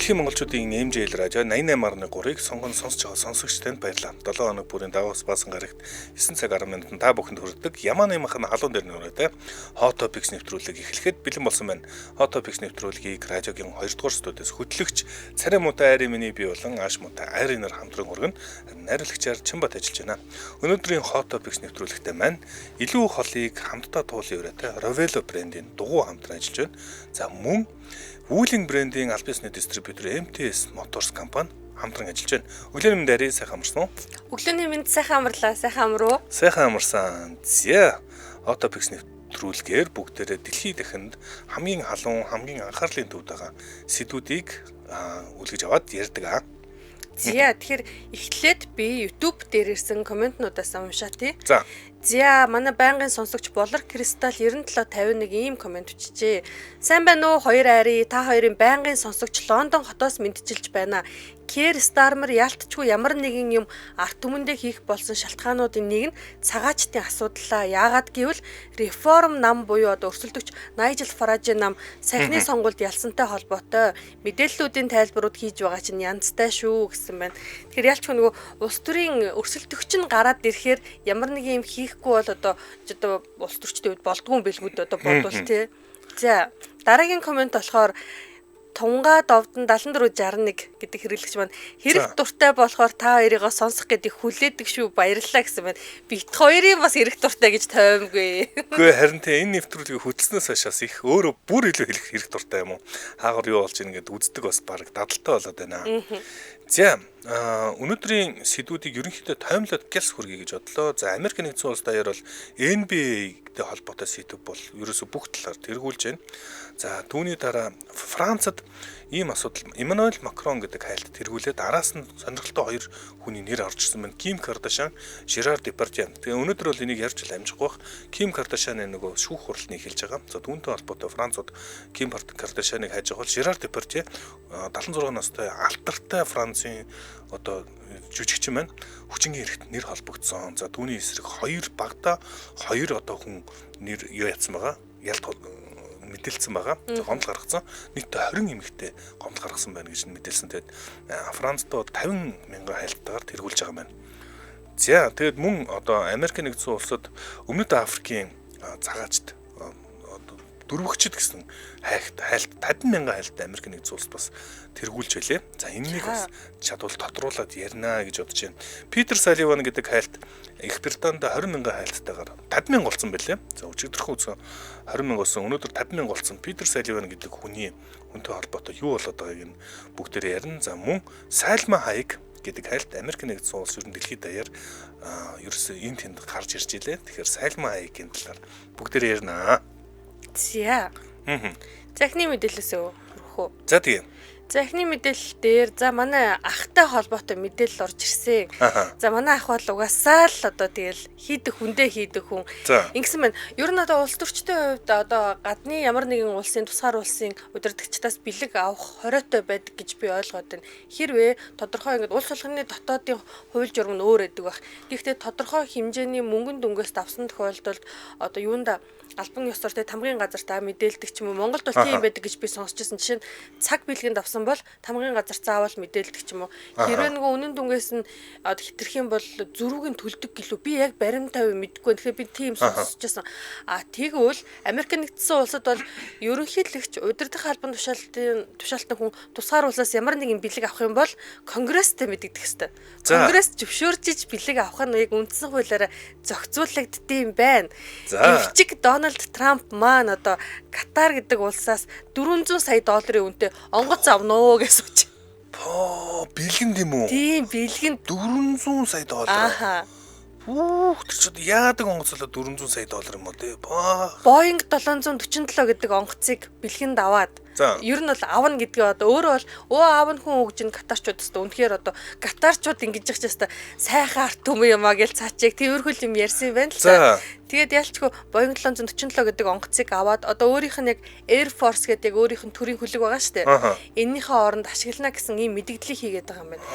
Дэлхийн монголчуудын MJL радио 88.3-ыг сонгон сонсож байгаа сонсогчдод баярлалаа. 7 хоног бүрийн Давос баасан гарагт 9 цаг 10 минутанд та бүхэнд хүрдэг. Ямааны махан халуун дээр нөрөөтэй Hot Topics нэвтрүүлэг эхлэхэд бэлэн болсон байна. Hot Topics нэвтрүүлгийг радиогийн 2 дугаар студиэс хөтлөгч Царай муутай айрын миний бий болон Ааш муутай айрын нар хамтран хүргэн найруулагчаар Чимбат ажиллаж байна. Өнөөдрийн Hot Topics нэвтрүүлэгтээ маань илүү холыг хамтдаа туулын өрөөтэй Rovelo брендийн дугуй хамтран ажиллаж байна. За мөн Wuling брендийн аль бисны дистрибьютор MTS Motors компани хамтран ажиллаж байна. Өглөөний мэнд арай сайхан амарсан уу? Өглөөний мэнд сайхан амарлаа. Сайхан амруу. Сайхан амарсан. Зя. Hot Topics нэвтрүүлгээр бүгдээрээ дэлхийд дахинд хамгийн халуун, хамгийн анхаарлын төвд байгаа сэдвүүдийг үлгэж аваад ярьдаг. Зя. Тэгэхээр эхлээд би YouTube дээр ирсэн комментнуудаас уншаа тий. За. За манай байнгын сонсогч Болор Кристал 9751 ийм комент бичжээ. Сайн байна уу хоёр айрын та хоёрын байнгын сонсогч Лондон хотоос мэдчилж байна. Кэр Стармер ялтчгүй ямар нэгэн юм арт түмэндээ хийх болсон шалтгаануудын нэг нь цагаачтын асуудлаа. Яагаад гэвэл реформ нам буюу одоо өрсөлдөгч Найжел Фаражийн нам саяхны сонгуульд ялсантай холбоотой мэдээллүүдийн тайлбарууд хийж байгаа чинь янзтай шүү гэсэн байна. Тэгэхээр ялчгүй нөгөө улс төрийн өрсөлдөгч нь гараад ирэхээр ямар нэг юм хийхгүй бол одоо улс төрчдийн үед болдгүй юм билгүүд одоо бодвол тий. За дараагийн комент болохоор Тунгаа довдон 7461 гэдэг хэрэглэгч маань хэрэг дуртай болохоор та хоёрыгоо сонсох гэдгийг хүлээдэг шүү баярлалаа гэсэн байна. Бит хоёрын бас хэрэг дуртай гэж тоймгүй. Үгүй харин тэ энэ нэвтрүүлгийг хөтлснөөс хойшоос их өөрөө бүр илүү хэлэх хэрэг дуртай юм уу? Хаагаар юу болж ийн гэдээ үздэг бас баг дадалтай болоод байна. За өнөөдрийн сэдвүүдийг ерөнхийдөө таймлаад гэлс хүргэе гэж бодлоо. За Америк нэгдсэн улс даяар бол NBA-тэй холбоотой сэдв бол ерөөсө бүх талаар тэргүүлж байна. За түүний дараа Францад ийм асуудал Emmanuel Macron гэдэг хайлт тэргүүлээд араас нь сонирхолтой хоёр хүний нэр орж ирсэн байна. Kim Kardashian, Gerard Depardieu. Тэгээ өнөөдөр бол энийг ярьж амжихгүй бах. Kim Kardashian нөгөө шүүх хурлыг хэлж байгаа. За түүнтэй холбоотой Францад Kim Kardashian-ыг хайж байгаа бол Gerard Depardieu 76 настай алтартай Францын одоо жүжигчин байна. Хүчингийн хэрэгт нэр холбогдсон. За түүний эсрэг хоёр багада хоёр одоо хүн нэр юу ятсан байгаа. Ялт мэдээлсэн байгаа. Гомдол гаргацсан. Нийт 20 эмэгтэй гомдол гаргасан байна гэж мэдээлсэн. Тэгээд Францд 50 мянган хайлттайгаар тэргүүлж байгаа юм байна. За тэгээд мөн одоо Америк нэгдсэн улсад Өмнөд Африкийн цагаачд дөрвөгчд гэсэн хайлт 50 мянган хайлттай Америк нэгдсэн улс бас тэргүүлж байлээ. За энэнийг бас чадвал тодруулаад ярина гэж бодож байна. Питер Салливан гэдэг хайлт Их Британд 20 мянган хайлттайгаар 50 мянга болсон байлээ. За өчигдөрхөн үзсэн 20 мянга болсон. Өнөөдөр 50 мянга болсон. Питер Салливан гэдэг хүний хүнтэй холбоотой юу болоод байгааг нь бүгдээрээ ярина. За мөн Сальма Хайек гэдэг хайлт Америк нэгдсэн улс ер нь дэлхийд даяар ерөөсөө энэ тэнд гарч ирж илээ. Тэгэхээр Сальма Хайекийн талаар бүгдээрээ ярина. За. Захны мэдээлэлээс өрөх үү? За тийм. Захны мэдээлэл дээр за манай ахтай холбоотой мэдээлэл орж ирсэн. За манай ах бол угаасаа л одоо тэгэл хийдэх хүн. Ингэсэн байна. Ер нь одоо улс төрчдийн хувьд одоо гадны ямар нэгэн улсын тусгаар улсын удирдагчдаас бэлэг авах хориотой байдаг гэж би ойлгоод байна. Хэрвээ тодорхой ингээд улс болгоны дотоодын хууль журам нь өөр байдаг байх. Гэхдээ тодорхой хэмжээний мөнгөн дүнгээс давсан тохиолдолд одоо юунда албан ёсоор тамгын газартаа мэдээлдэг ч юм уу. Монголд бол тийм байдаг гэж би сонсчихсан. Жишээ нь цаг бэлгэнд авсан бол тамгын газар заавал мэдээлдэг ч юм уу. Хэрвээ нөгөө үнэн дүнгээс нь хитрэх юм бол зөрүүг нь төлдөг гэлөө би яг баримт тавь мэдгүй. Тэгэхээр би тийм сонсчихсан. Тэгвэл Америк нэгдсэн улсад бол ерөнхийлөгч удирдах албан тушаалтан хүн тусгаар улсаас ямар нэгэн бэлэг авах юм бол конгресстэй мэдэгдэх ёстой. Конгресс зөвшөөрж бэлэг авах нь яг үндсэн хуулиараа зохицуулагддсан юм байна. Эвчиг Дональд Трамп маань одоо Катар гэдэг улсаас 400 сая долларын үнэтэй онгоц авноо гэж сууж. Бэлгэнд юм уу? Тийм, бэлгэнд 400 сая доллар. Тэр чод яадаг онгоц болоо 400 сая доллар юм уу те? Boeing 747 гэдэг онгоцыг бэлгэнд аваад ер нь бол авна гэдгээ одоо өөрөө бол аав нь хүн өгж ин катарчууд өстө үнэхээр одоо катарчууд ингэж яах ч яста сайхан арт түмэн юмаа гэж цаачиг тиймэрхүү юм ярьсан юм байна л та. Тэгээд ялчгүй Boeing 747 гэдэг онгоцыг аваад одоо өөрийнх нь яг Air Force гэдэг яг өөрийнх нь төрийн хөлөг байгаа шүү дээ. Эннийхээ оронд ашиглана гэсэн ийм мэдээлэл хийгээд байгаа юм байна.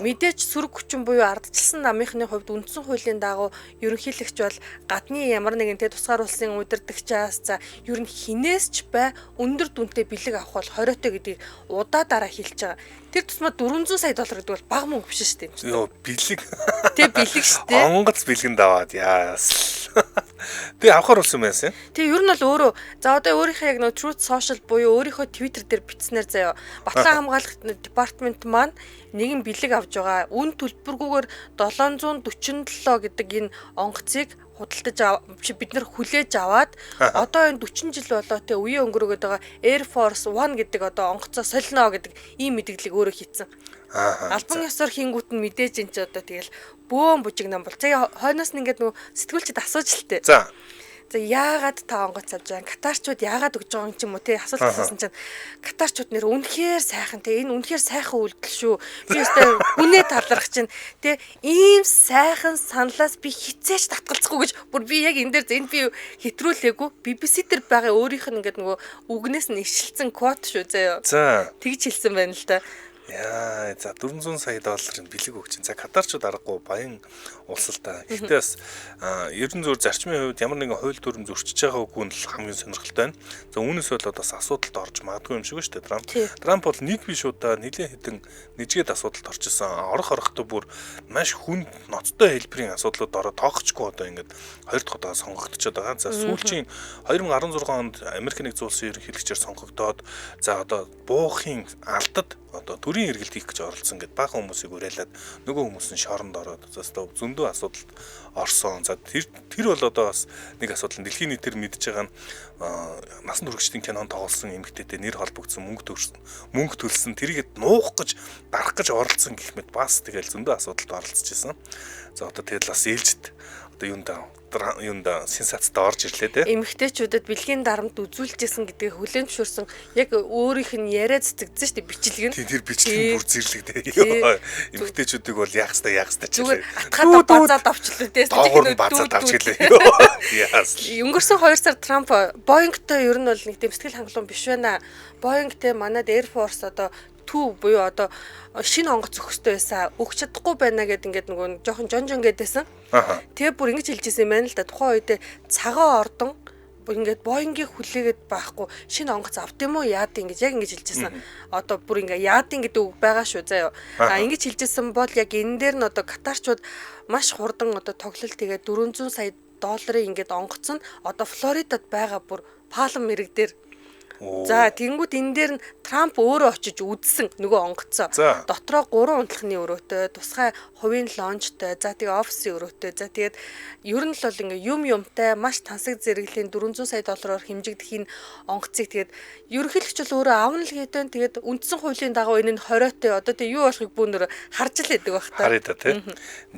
Мэдээж сөрөг хүчин буюу ардчилсан намынхны хувьд үндсэн хуулийн дагуу ерөнхийлөгч бол гадны ямар нэгэн тусгаар улсын удирдагчаас за ер нь хинээс ч бай өндөр дүнтэй бэлэг авах бол 20-той гэдгийг удаа дараа хэлж байгаа. Тэр тусмаа $400 сая гэдэг бол бага мөнгө биш шүү дээ. Йоо бэлэг. Тэг бэлэг шүү дээ. Онгоц бэлгэнд аваад яас. Тэг авахар болсон байсан. Тэг ер нь бол өөрөө за одоо өөрийнхөө яг Truth Social буюу өөрийнхөө Twitter дээр бичснээр заяа Батлан хамгаалалт департамент маань нэгэн бэлэг авж байгаа. Үн төлбөргүйгээр 747 гэдэг энэ онгоцыг худалдаж бид нар хүлээж аваад одоо энэ 40 жил болоо те үеийн өнгөрөөд байгаа Air Force One гэдэг одоо онгоцоо солино гэдэг ийм мэдээлэл өөрөө хийцэн. Албан ёсоор хийнгүүт нь мэдээж энэ ч одоо тэгэл бөөн бужиг нам бол. За хойноос нь ингээд нөгөө сэтгүүлчд асууж л те. За яагаад та онгоц авч байгаа? Катарчууд яагаад өгж байгаа юм ч юм уу те асуулт асуусан чинь катарчууд нэр үнэхээр сайхан те энэ үнэхээр сайхан үйлдэл шүү. Би өөртөө үнэ талархаж чинь те ийм сайхан саналаас би хизээч татгалзахгүй гэж бүр би яг энэ дээр энд би хэтрүүлээгүй BBC дээр байгаа өөрийнх нь ингээд нөгөө үгнээс нь ишилсэн код шүү заяа. За тэгж хэлсэн байна л да. Яа, за $400 сая бэлэг өгч чинь. За Катарчууд аргагүй баян улс л та. Гэхдээ бас ерөн зөөр зарчмын хувьд ямар нэгэн хууль дүрм зөрчиж байгаа үгүй нь л хамгийн сонирхолтой байна. За үүнээс болоод бас асуудалд орж магадгүй юм шиг шүү дээ Трамп. Трамп бол нэг биш удаа нэлээд хэдэн нэжгээд асуудалд орчихсон. Орохтой бүр маш хүнд ноцтой хэлбэрийн асуудлууд ороод тоохчгүй одоо ингээд хоёр дахь удаа сонгогдчиход байгаа. За сүүлчийн 2016 онд Америк нэгдсэн улсын ерөнхийлөгчөөр сонгогдоод за одоо буухын алдад одоо төрийн эргэлт хийх гэж оролцсон гэд бага хүмүүсийг уриалаад нөгөө хүмүүс нь шоронд ороод зөндөө асуудалд орсон. За тэр бол одоо бас нэг асуудал дэлхийн нийтээр мэдж байгаа нь насан туршидын кинонд тоглосон эмэгтэйтэй нэр холбогдсон мөнгө төлсөн тэрийгэд нуух гэж дарах гэж оролцсон гэх мэт бас тэгэл зөндөө асуудалд оролцож исэн. За одоо тэгэл бас ээлжид одоо юунда сенсацтай орж ирлээ те. Эмэгтэйчүүдэд бэлгийн дарамт үзүүлжсэн гэдгийг хүлээн зөвшөөрсөн яг өөрийнх нь яриа цэцэгдсэн шүү дээ бичлэг нь. Тэр бичлэг бүр зэрлэгтэй. Эмэгтэйчүүдийг бол яах ёстой ч зүгээр атхаад базаад авчлаа те. Доогоор нь базаад авчихлээ. Яас. Өнгөрсөн 2 сар Трамп Боингтой ер нь бол нэг тийм сэтгэл хангалуун биш байна. Боингтэй манад Air Force одоо төв буюу одоо шинэ онгоц өгөхтэй байсан өгч чадахгүй байна гэд ингээд нөгөө жоохон жонжон гэдээсэн. Тэгээ бүр ингэж хэлжсэн юм байна л да. Тухайн үед цагаан ордон ингээд Боингийн хүлээгээд байхгүй шинэ онгоц авт юм уу яад ингэж яг ингэж хэлжсэн. Одоо бүр ингээ яад гэдэг үг байгаа шүү заяа. Ингэж хэлжсэн бол яг энэ дээр нь одоо катарчууд маш хурдан одоо тоглолт тэгээд $400 сая ингээд онгоц нь одоо Флоридад байгаа бүр Палм мэрэг дээр. За тэнгууд энэ дээр нь Трамп өөрөө очиж үзсэн нөгөө онгоцоо. Дотроо 3 унтлахны өрөөтэй, тусгай хувийн лонжтой, за тэгээ офисын өрөөтэй. За тэгээд ер нь л бол ингээ юмтай маш тансаг зэрэглийн $400 сая хэмжигдэх энэ онгоцыг тэгээд ерөнхийлөгч бол өөрөө авна л гэдэг. Тэгээд үндсэн хуулийн дагуу энэ нь 20-той одоо тэг юу болохыг бүүнөр харж л байдаг байх та. Харъя та тий.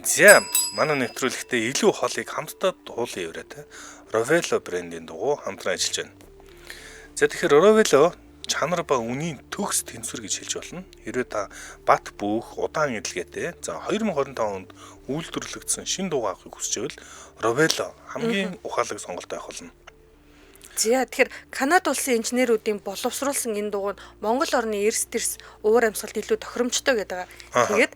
За манай нэвтрүүлэгтээ илүү холыг хамтдаа дуулын яваа тий. Rovelo брендийн дугуй хамтран ажиллаж байна. За тэгэхээр Rovelo чанар ба үнийн төгс тэнцвэр гэж хэлж болно. Хэрвээ та бат бөөх удаан эдлгээтэй за 2025 онд үйлдвэрлэгдсэн шинэ дугаа авахыг хүсэж байвал Rovelo хамгийн ухаалаг сонголт байх болно. За тэгэхээр Канада улсын инженеруудын боловсруулсан энэ дугуй нь Монгол орны эрс дэрс уур амьсгалд илүү тохиромжтой гэдэг. Тэгээд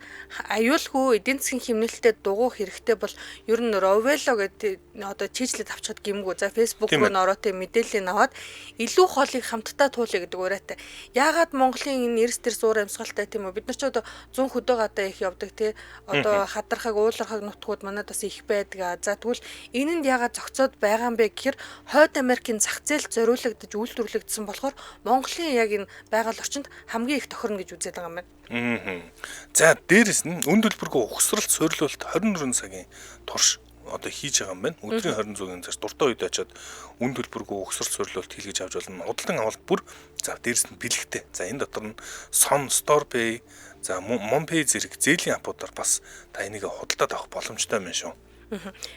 аюулгүй эдийн засгийн хэмнэлтэд дугуй хэрэгтэй бол ер нь Rovelo гэдэг одоо чийжлээд авчихад гимгүү. За Facebook руу нөрөөтэй мэдээллийг аваад илүү хоолыг хамтдаа туулъя гэдэг уриатай. Яагаад Монголын энэ эрс дэрс уур амьсгалтай тийм үү? Бид нар ч одоо 100 хөдөө гадаа их явдаг тий. Одоо хадархаг уулархаг нутгууд манад бас их байдаг. За тэгвэл энэнд яагаад зохицоод байгаа юм бэ гэхээр Хойд Америкийн зах зээлд зориулагдаж үйлдвэрлэгдсэн болохоор Монголын яг энэ байгаль орчинд хамгийн их тохирно гэж үзээд байгаа юм байна. За дээрэс нь үн төлбөргүй ухсралт суйрлуулалт 24 цагийн турш одоо хийж байгаа юм байна. Өдрийн 26-ын цаас дуртай үед очиод үн төлбөргүй ухсралт суйрлуулалт хийлгэж авч болно. Худалдан авалт бүр за дээрэс нь бэлэгтэй. За энэ дотор нь Son, StorePay, за MonPay зэрэг зээлийн аппуудаар бас та энийг худалдаад авах боломжтой юм шүү.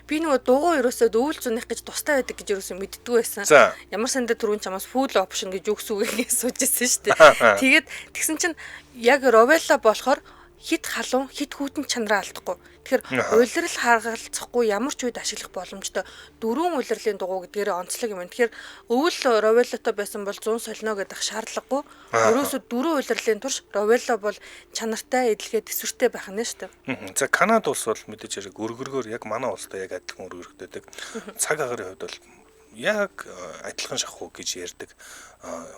Би нөгөө дугуй ерөөсөө өвөл зүүнийх гэж тустай байдаг гэж ерөөсөө мэддэггүй байсан. Ямар сандаа түрүүн чамаас full option гэж юу гэсэн үг гэж суужсэн шүү дээ. Тэгээд тэгсэн чинь яг Rovelo болохоор хит халуун хит хүүтэн чанараа алдахгүй. Тэгэхээр улирал харгалзахгүй ямар ч үед ашиглах боломжтой 4 улирлын дугуй гэдгээр онцлог юм. Тэгэхээр өвөл Ровеллото байсан бол 100 солино гэдэг шаардлагагүй. Ерөөсө 4 улирлын турш Ровелло бол чанартай, эдлэгээ төсвөртэй байх нь шүү дээ. За Канада улс бол мэдээж хэрэг өргөргөөр яг манай улстай яг адилхан өргөрөгдөдөг. Цаг агарын хувьд бол яг адилхан шахуу гэж ярьдаг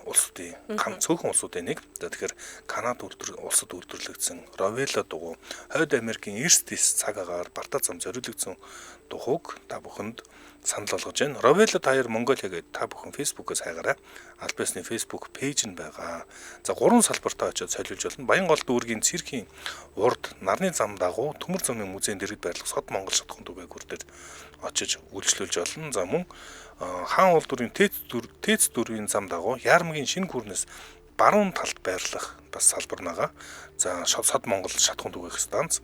улсуудын ганц цөөхөн улсуудын нэг. За тэгэхээр Канада улсад үйлдвэрлэгдсэн Ровелло дугуй Хойд Америкийн Erstis цаг агаар Балтаа зам зориулагдсан дугуйг та бүхэнд санал болгож байна. Ровелло Tire Mongolia гэдэг та бүхэн Facebook-ээс хайгаарай. Альбасны Facebook пэйж нь байгаа. За 3 салбартаа очиод солиулж болно. Баянгол дүүргийн циркийн урд нарны зам дагуу Төмөр замын музейн дэргэд байрлах Сод Монгол шатхуун түгээгүүр дээр очиж үйлчлүүлж болно. За мөн хаан улдурын Тэц дүүргийн зам дагуу Яармгийн шинэ гүрнээс баруун талд байрлах бас салбар байгаа. За Сод Монгол шатхуун түгээх станц.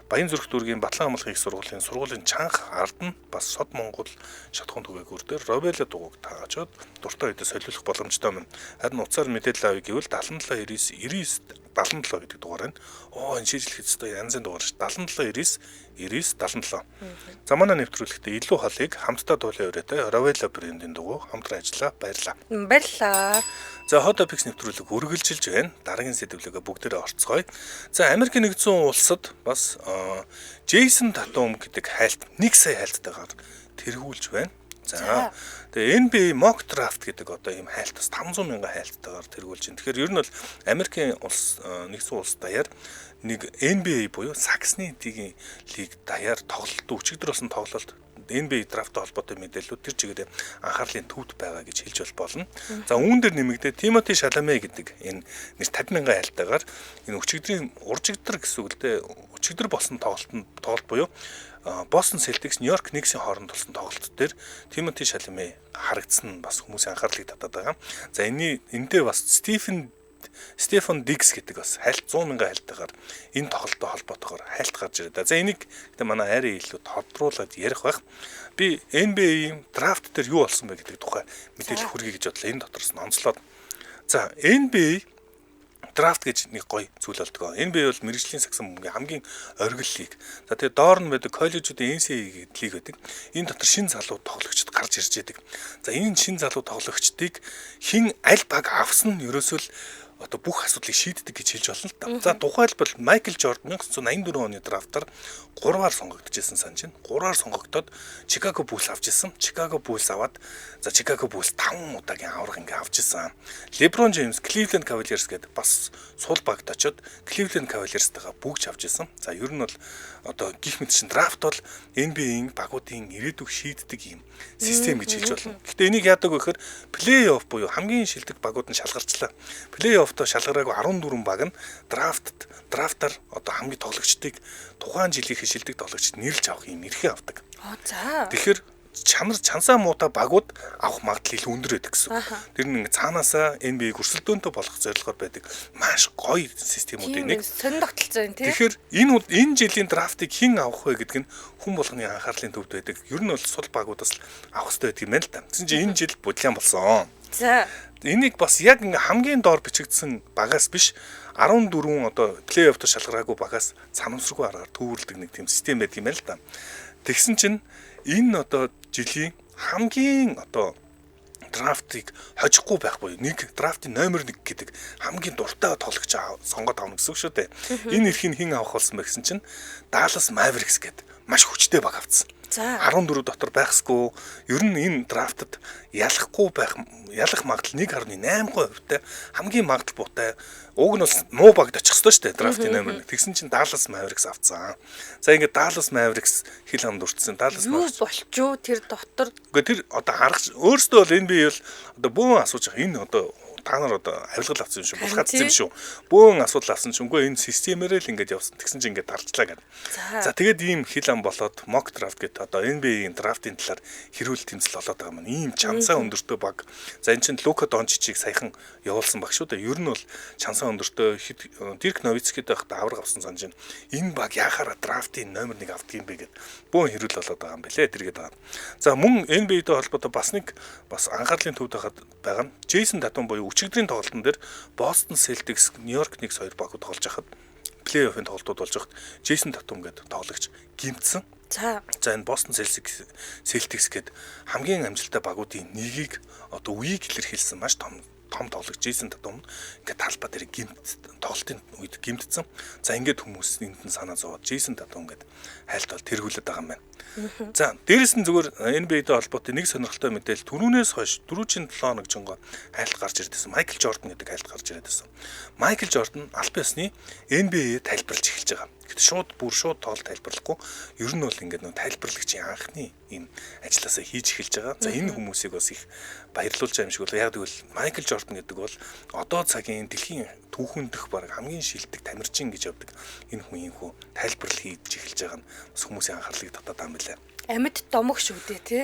Баян зүрх дүүргийн Батлан амлах их сургуулийн чанх ард нь бас Сод Монгол шатхуун түгээгүүр дээр Ровелло дугуйг таачаад дуртай үедээ солиулах боломжтой мөн. Харин утсаар мэдээлэл авъя гэвэл 7799 77 гэдэг дугаар байна. Энэ шийдэл хэвчтэй янзын дугаар ш. 7799 За манай нэвтрүүлэгтээ илүү холыг хамтдаа дуулын өрөөтэй Ровелло брендийн дугуй хамтран ажиллаа. Баярлалаа. Баярлалаа. За Hot Topics нэвтрүүлэг үргэлжилж байна. Дараагийн сэдвлэгээ бүгдээрээ орцгоё. За Америк нэгдсэн улсад бас Jason Tatum гэдэг хайлт 1 сая хайлттайгаар тэргүүлж байна. За тэгээ NBA mock draft гэдэг одоо ийм хайлт бас 500 мянган хайлттайгаар тэргүүлж байна. Тэгэхээр ер нь бол Америкийн улс нэгдсэн улс даяар нэг NBA буюу Саксны лигийн лиг даяар тоглолт өчигдөр болсон тоглолт NBA драфттай холбоотой мэдээлүүд тэр чигээр анхаарлын төвд байгаа гэж хэлж болно. За үүн дээр нэмэгдээ Тимоти Шаламе гэдэг энэ нэр 50 мянган хайлтайгаар энэ өчигдрийн уржигдэр гэсэн үгтэй өчигдөр болсон тоглолт буюу Бостон Селтикс Нью-Йорк Никсийн хооронд болсон тоглолт дээр Тимоти Шаламе харагдсан нь бас хүмүүсийн анхаарлыг татаад байгаа. За эндээ бас Стефан Дикс гэдэг бас хайлт 100 мянган хайлтайгаар энэ тоглолттой холбоотойгоор хайлт гарч ирээд. За энийг гэдэг манай арай илүү тодруулаад ярих байх. Би NBA-ийн драфт дээр юу болсон бэ гэдэг тухай мэдээлэл хүргэе гэж бодлоо. Энэ дотроос нь онцлоод. За NBA драфт гэж нэг гоё зүйл болдгоо. NBA бол мэргэжлийн сагсан бөмбөгийн хамгийн оргил лиг. За тэгээ доор нь байдаг коллежуудын NCAA лиг байдаг. Энэ дотор шинэ залуу тоглогчд гарч ирж байдаг. За энэ шинэ залуу тоглогчдыг хэн аль баг авсан нь ерөөсөө одоо бүх асуудлыг шийддэг гэж хэлж болно л та. За тухайлбал Майкл Жордан 1984 оны драфтаар 3-аар сонгогдчихсэн санаж байна. 3-аар сонгогдоод Чикаго Буллс авч ирсэн. Чикаго Буллс аваад за Чикаго Буллс 5 удаагийн авраг ингээ авч ирсэн. LeBron James Cleveland Cavaliers гэдэг бас сул багт очоод Cleveland Cavaliers-тагаа бүгж авч ирсэн. За ер нь бол одоо гих мэтчин драфт бол NBA-ийн багуудын ирээдүйг шийддэг юм систем гэж хэлж болно. Гэхдээ энийг яадаг вэ гэхээр плей-офф буюу хамгийн шилдэг багууд нь шалгарчлаа. Плей-оффтой шалгараагүй 14 баг нь драфтаар одоо хамгийн тоглогчдыг тухайн жилийнхээ шилдэг тоглогчд нэрлж авах юм эрхээ авдаг. За. Тэгэхээр чансаа муутай багууд авах магадлал илүү өндөр байдаг гэсэн. Тэр нь цаанаасаа NBA хөрсөлдөөнтэй болох зорилгоор байдаг маш гоё системүүдийн нэг. Сонин тогтолцоо юм тий. Тэгэхээр энэ жилийн драфтыг хэн авах вэ гэдэг нь хүн болгоны анхаарлын төвд байдаг. Ер нь бол сул багуудаас авах хэрэгтэй байдаг юм байна л да. Тэгсэн чинь энэ жил бодлиан болсон. За. Энийг бас яг хамгийн доор бичигдсэн багаас биш 14 одоо плей-оффт шалгараагүй багаас санамсаргүй аргаар төвөрлөдөг нэг тийм систем байдаг юм байна л да. Тэгсэн чинь энэ одоо жилийн хамгийн одоо драфтыг хожихгүй байхгүй нэг драфтын номер 1 гэдэг хамгийн дуртай тоглогч сонгоод авна гэсэн үг шүү дээ. Энэ эрхийг хэн авах болсон бэ гэсэн чинь Dallas Mavericks гэдэг маш хүчтэй баг авцсан. 14 дотор байхсгүй ер нь энэ драфтад ялах магадлал 1.8%-тай хамгийн магадлал буутай уг нь бас муу багд очих ёстой шүү дээ драфтын номер 1. Тэгсэн чинь Dallas Mavericks авцсан. За ингээд Dallas Mavericks хил хамд үрдсэн Dallas Mavericks юу болчоо тэр дотор. Гэхдээ тэр одоо өөрөөсөө бол NBA бол одоо бөөн асууж байгаа энэ одоо та нар одоо авилгал авсан юм шүү, булхацсан юм шүү. Бөөн асуудал авсан ч үгүй энэ системээрээ л ингэж явсан. Тэгсэн чинь ингэж дарчлаа гэдэг. За тэгээд ийм хил ам болоод mock draft гэдэг одоо NBA-ийн драфтын талаар хэрүүл тэмцэл болоод байгаа маань ийм чансаа өндөртөө баг. За энэ чинь Лука Дончичийг саяхан явуулсан баг шүү дээ. Ер нь бол чансаа өндөртөө Дирк Новицкид байхдаа авраг авсан санаж байна. Энэ баг яхаараа драфтын номер 1 авдаг юм бэ гэд бөөн хэрүүл болоод байгаа юм бэлээ тэргээд байгаа. За мөн NBA-тэй холбоотой бас анхаарлын төвд байгаа нь Jason Tatum буюу өчигдрийн тоглолтын дээр Boston Celtics New York Knicks хоёр багууд тоглож хахад плей-оффын тоглолтууд болж байхад Джейсон Татум гэдэг тоглогч гимтсэн. За энэ Boston Celtics гээд хамгийн амжилттай багуудын нэгийг одоо үеийг илэрхийлсэн маш том тоглогч Джейсон Татум ингээд талбай дээр тоглолтын үед гимтсэн. За ингээд хүмүүс энд нь санаа зовоод Джейсон Татум ингээд хайлт бол тэргүүлээд байгаа юм байна. За дээрэс нь зүгээр NBA-тэй холбоотой нэг сонирхолтой мэдээлэл түрүүнээс хойш 4-7 хоног жинго хайлт гарч ирдсэн. Майкл Жордан гэдэг хайлт гарч ирдсэн. Майкл Жордан аль биесны NBA тайлбарлаж эхэлж байгаа. Гэхдээ шууд тоглолт тайлбарлахгүй ер нь бол ингээд нөө тайлбарлагчийн анхны ийм ажилласаа хийж эхэлж байгаа. За энэ хүмүүсийг бас их баярлуулж байгаа юм шиг бол яг тэгвэл Майкл Жордан гэдэг бол одоо цагийн дэлхийн түүхэн дэх баг хамгийн шилдэг тамирчин гэж явдаг энэ хүн ийхүү тайлбарлал хийж эхэлж байгаа нь бас хүмүүсийн анхаарлыг татаад байгаа юм байна. Амьд домог шүү дээ тий.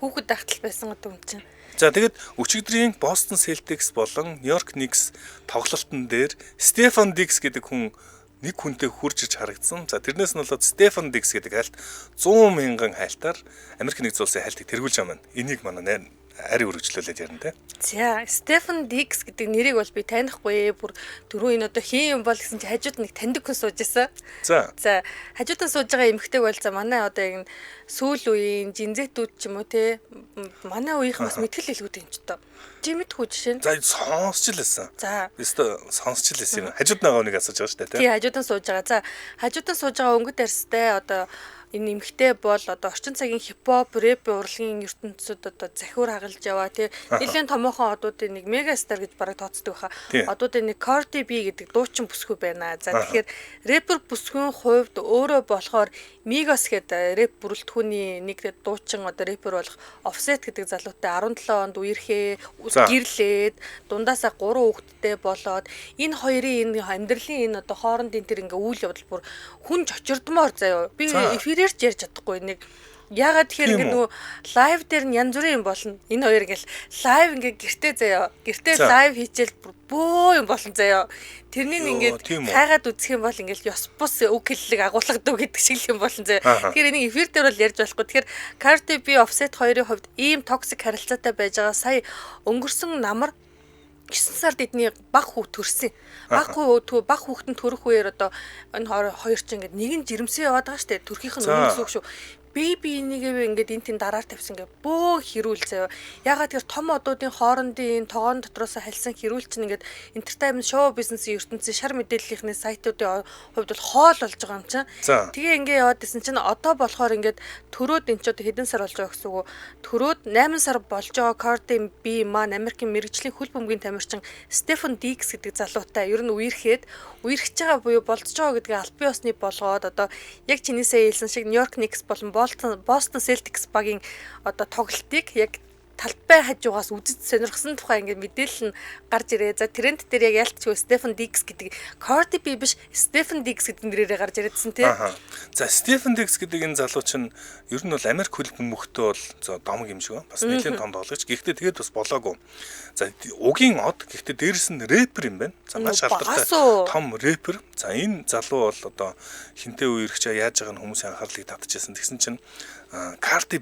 Хүүхэд ахтал байсан гэдэг юм чинь. За тэгэд өчигдрийн Boston Celtics болон New York Knicks тоглолтын дээр Stephen Diggs гэдэг хүн нэг хүнтэй хурж иж харагдсан. За тэрнээс нь болоод Stephen Diggs гэдэг хайлт 100 мянган хайлтаар Америк нэгдсэн улсын хайлтыг тэргүүлж байгаа маань. Энийг манай ари үргэлжлүүлээд ярина те. За Stephen Diggs гэдэг нэрийг бол би танихгүй бүр дөрөв энэ одоо хин юм бол гэсэн чи хажууд нэг таньдаг хүн сууж байсан. За хажууд нь сууж байгаа эмэгтэйг бол за манай одоо яг сүүл үеийн жинзэтүүд ч юм уу те манай үеийнх бас мэтгэл хэлгүүд юм ч одоо. Чи мэдгүй жишээ нь. За сонсч л байсан. За. Өстө сонсч л байсан юм. Хажууд байгаа хүнийг асууж байгаа шүү дээ те. Тий хажууд нь сууж байгаа. За хажууд нь сууж байгаа өнгөт арьстай одоо энэ эмэгтэй бол одоо орчин цагийн хипхоп, рэп урлагийн ертөнцид одоо захиур хагалж яваа тий. Нэлийн томоохон одуудын нэг мегастар гэж бараг тооцдог байхаа. Одуудын нэг Cardi B гэдэг дуучин бүсгүй байна. За тэгэхээр рэпер бүсгүйн хувьд өөрөө болохоор Migos гэдэг рэп бүрэлдэхүүний нэг дуучин одоо рэпер болох Offset гэдэг залуутай 17 онд үерхээ гэрлээд дундаасаа 3 хүүхэдтэй болоод энэ хоёрын энэ амьдралын энэ одоо хоорондын тэр ингээ үйл явдал бүр хүн чочирдмоор заяа. Би эфирээр ч ярьж чадахгүй нэг ягаад тэгэхээр ингэ нөгөө лайв дээр нь янз бүрийн юм болно. Энэ хоёр ингээл лайв ингээ гэртээ заяа. Гэртээ лайв хийчихэл бөө юм болно заяа. Тэрнийг ингээд хайгаад үзэх юм бол ингээл ёс бус үг хэллэг агуулгадаг гэдэг шиг юм болно заяа. Тэгэхээр энийг эфир дээр бол ярьж болохгүй. Тэгэхээр Cardi B Offset хоёрын хувьд ийм токсик харилцаатай байж байгаа. Сая өнгөрсөн намар 9 сард эдний баг хүүхд төрсөн. Баг хүүхдэн төрөх үеэр одоо энэ хоёр ч ингээд нэг нь жирэмсэн яваад байгаа штэ. Төрхийнх нь өмнө зүг шүү. Бэби нэгэвэ ингээд энэ тэн дараар тавьсан ингээд бөө хэрүүл заяа. Ягаад тэр том одуудын хоорондын тогоон дотроос халсан хэрүүл чинь ингээд entertainment show бизнесийн ертөнцийн шар мэдээллийнхний сайтуудын хувьд бол хоол болж байгаа юм чинь. Тэгээ ингээд яваад исэн чинь одоо болохоор ингээд төрөөд энэ ч одоо хэдэн сар болж байгаа гэсэн үг. Төрөөд 8 сар болж байгаа Cardi B маань Америкийн мэрэгжлийн хөл бөмбөгийн тамирчин Stephen Diggs гэдэг залуутай ер нь үерхэд үерхэж байгаа буюу болцож байгаа гэдгийг аль бие усны болгоод одоо яг чиний сая хэлсэн шиг New York Knicks болон Boston Celtics багийн одоо тоглолтыг яг талбай хажуугаас үзэж сонирхсан тухай ингээд мэдээлэл нь гарч ирээ. За тренд дээр яг ялтчгүй Stephen Diggs гэдэг Cardi B биш Stephen Diggs гэдэг нэрээрээ гарч ирээдсэн тий. За Stephen Diggs гэдэг энэ залуу чинь ер нь бол Америк хөл бөмбөгтөө бол домог юм шиг байна. Бас нэлийн том тоглогч. Гэхдээ тэгээд бас болоогүй. За угийн од гэхдээ дээрэс нь рэпер юм байна. За маш алдартай том рэпер. За энэ залуу бол одоо хинтээ үерхч яаж байгаа нь хүмүүсийн анхаарлыг татчихсан. Тэгсэн чинь Cardi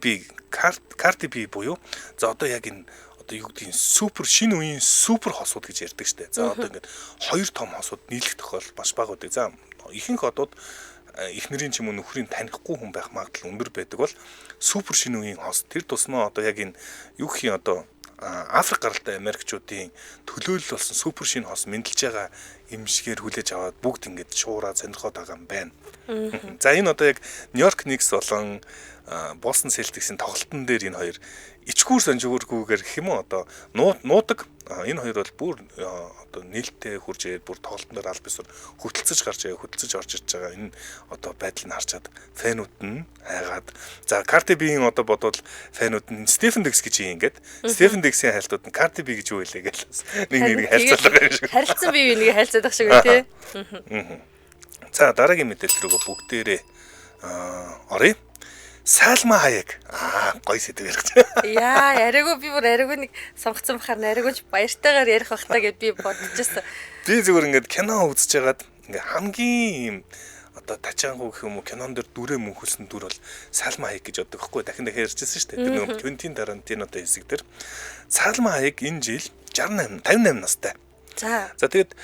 B буюу за одоо яг энэ одоо юу гэдгийг супер шинэ үеийн супер хосууд гэж ярьдаг штэ. За одоо ингээд хоёр том хосууд нийлэх тохиол маш бага байдаг. За ихэнх одууд эхнэрийн ч юм уу нөхрийн танихгүй хүн байх магадлал өндөр байдаг бол супер шинэ үеийн хос. Тэр тусмаа одоо яг энэ юу гэх юм одоо Африк гаралтай Америкчуудын төлөөлөл болсон супер шинэ хос мэдлж байгаа эмшгээр хүлээж аваад бүгд ингээд шуураа сонирхоод байгаа юм байна. За энэ одоо яг New York Knicks болон Boston Celtics-ийн тоглолтын дээр энэ хоёр ичгүүр сонжгүүргүйгээр гэх юм уу одоо нуудаг энэ хоёр бол бүр одоо нээлттэй хурж ирээд бүр тоглолтын дээр аль бисаар хөдөлцөж гарч орж ирж байгаа энэ одоо байдлыг харчаад фэнүүд нь хайгаад за Cardi B-ийн одоо бодвол фэнүүд нь Stephen Diggs гэж ингээд Stephen Diggs-ийн хайлтууд нь Cardi B гэж юу хэлээ гэл нэг харилцаалаа юм шиг харилцан бие нэг харилцаад ах шиг үү тий. За дараагийн мэдээлэл рүү бүгдээрээ оръё. Салма Хаяг. Гоё сэдв ярих. Яа, яриаггүй би бүр яриаггүй нэг сонгоцсон бахаар яриаггүй баяртайгаар ярих бах та гэд би бодчихсон. Би зүгээр ингээд кино үзэж хагаад ингээд хамгийн одоо тачаангуу гэх юм уу кинон дээр дүрээ мөнхөлсөн дүр бол Салма Хаяг гэж боддог байхгүй дахин ярьжсэн шүү дээ. Тэр нэг Квентин Тарантинотой хэсэг дээр Салма Хаяг энэ жил 58 настай. За тэгээд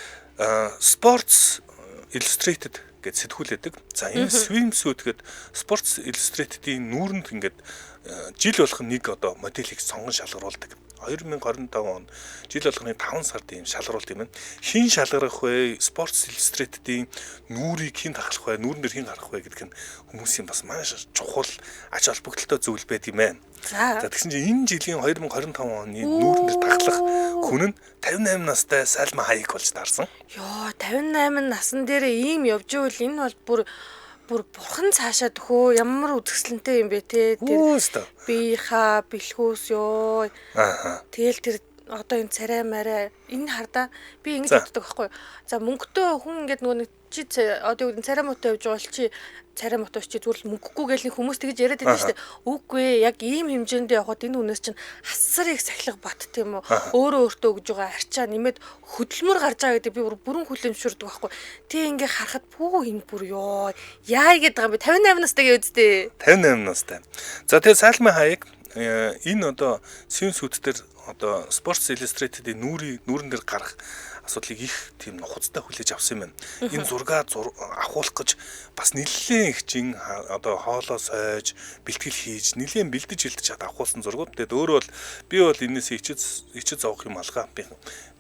спортс Illustrated гэж сэтгүүлээдэг. За энэ swimsuit гэдэг Sports Illustrated-ийн нүүрэнд ингээд жил болгон нэг одоо моделийг сонгон шалгаруулдаг. 2025 он жил болгоны 5 сард ийм шалгаруулт юм байна. Хин шалгарах вэ? Sports Illustrated-ийн нүүрийг хэн тахлах вэ? Нүүрэн дээр хэн гарах вэ гэдг нь хүмүүсийн бас маш чухал ач холбогдолтой зүйл байд юм байна. За тэгсэн чинь энэ жилийн 2025 оны нүүрэн дээр тахлах хүн нь 58 настай Сальма Хайек болж таарсан. Йоо 58 насн дээр ийм явж ивэл энэ бол бүр бурхан цаашаа төхөө ямар үзэсгэлэнтэй юм бэ те тэр бийха бэлхүүс ёо тэгэл тэр одоо энэ царай мараа энэ хардаа би ингэж боддог байхгүй. За мөнгөтэй хүн ингээд нөгөө чи одоо царай муутай явж байгаа бол чи царай муутай чи зүгээр мөнгөгүй гэл нэг хүмүүс тэгж яриад байдаг шүү дээ. Үгүй яг ийм хэмжээндээ явахад энэ хүнээс чинь хасар их сахилга бат тийм үү. Өөрөө өөртөө өгж байгаа арчаа нэмээд хөдөлмөр гарч байгаа гэдэг би бүрэн хүлэмжшүрдэг байхгүй. Тэг ингээ харахад пүү энэ бүр ёо яа гэдэг юм бэ 58 настай гэж үздэй. 58 настай. За тэгээ Сальма Хайек энэ одоо swimsuit дээр одоо Sports Illustrated-ийн нүүрэн дээр гарах асуудлыг их тийм нухацтай хүлээж авсан юм байна. Энэ зургаа авахуулах гэж бас нэлээд их чин одоо хоолоо сойж, бэлтгэл хийж, нэлээд бэлдэж хилдэж чад авахуулсан зургууд. Тэгээд өөрөө бол би бол энэс ичид зовох юм алгаа. Би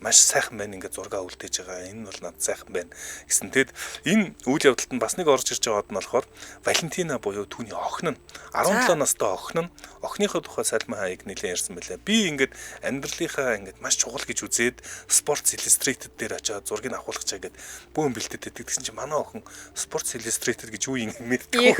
маш сайхан байна ингээд зургаа үлдээж байгаа. Энэ бол надад сайхан байна гэсэн. Тэгэд энэ үйл явдалд нь бас нэг орж ирж байгаад нь болохоор Валентина буюу түүний охин нь 17 настай охин нь охиныхоо тухай Сальма Хайек нэлээд ярьсан байлаа. Би ингээд амьдралынхаа ингээд маш чухал гэж үзээд Sports Illustrated дээр очиад зургийг авахулах чаа гэд бүүн бэлдээд тэгсэн чинь манай охин Sports Illustrated гэж юу юм мэддэггүй.